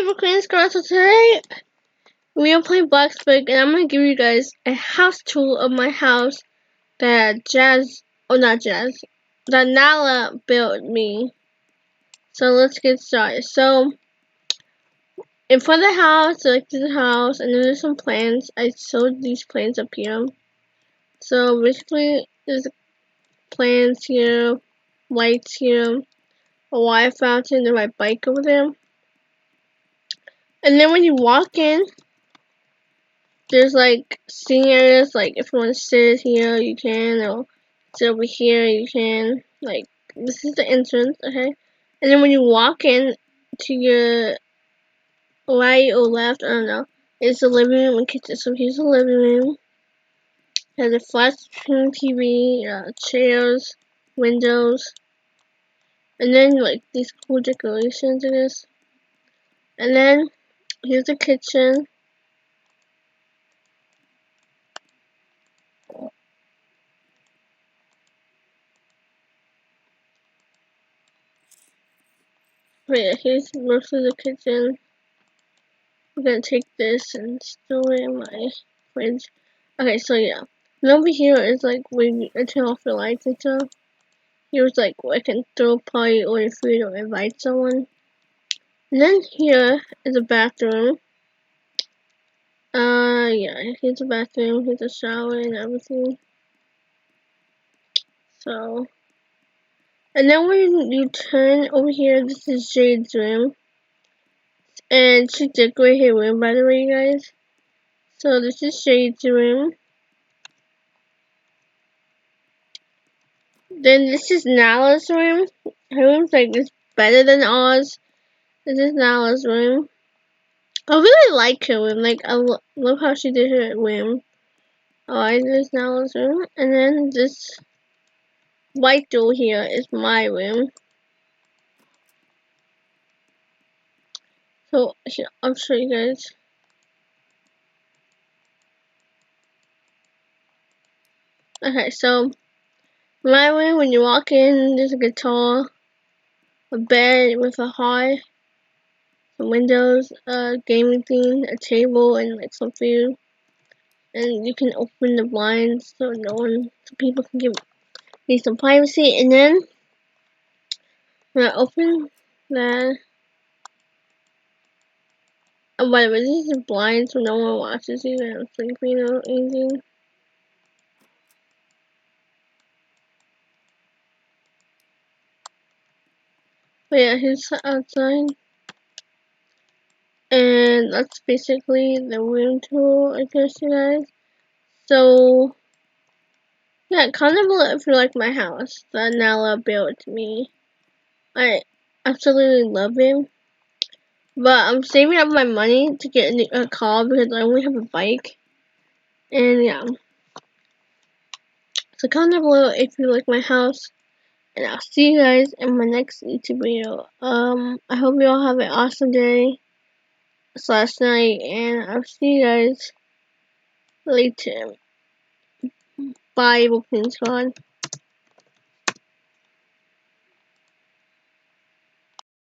for Queen's Girl. So today we are playing Bloxburg, and I'm gonna give you guys a house tour of my house that that Nala built me. So let's get started. So in front of the house, selected the house, and then there's some plants. I sewed these plants up here. So basically, there's plants here, lights here, a water fountain, and my bike over there. And then when you walk in, there's like sitting areas, like if you want to sit here, you can, or sit over here, you can. Like, this is the entrance, okay? And then when you walk in to your right or left, I don't know, it's the living room and kitchen. So here's the living room. It has a flat screen TV, chairs, windows, and then like these cool decorations in this. And then here's the kitchen. But yeah, here's most of the kitchen. I'm gonna take this and store it in my fridge. Okay, so yeah. And over here is like when I turn off the lights and stuff. Here's like where I can throw a party, order food, or invite someone. And then here is a bathroom. Yeah, here's a bathroom, here's a shower and everything. So, and then when you turn over here, this is Jade's room. And she decorated her room, by the way, you guys. So this is Jade's room. Then this is Nala's room. Her room's like this better than ours. This is Nala's room. I really like her room. Like I love how she did her room. Alright, this is Nala's room, and then this white door here is my room. So here, I'll show you guys. Okay, so my room, when you walk in, there's a guitar, a bed with a heart, some windows, a gaming thing, a table, and like some food. And you can open the blinds so people can need some privacy. And then when I open that, oh, by the way, this is blind so no one watches you when I'm sleeping or anything. But yeah, here's outside. And that's basically the room tour, I guess, you guys. So, yeah, comment below if you like my house that Nala built me. I absolutely love it. But I'm saving up my money to get a car because I only have a bike. And yeah. So comment below if you like my house. And I'll see you guys in my next YouTube video. I hope you all have an awesome day / night, and I'll see you guys later. Bye, Queen's God.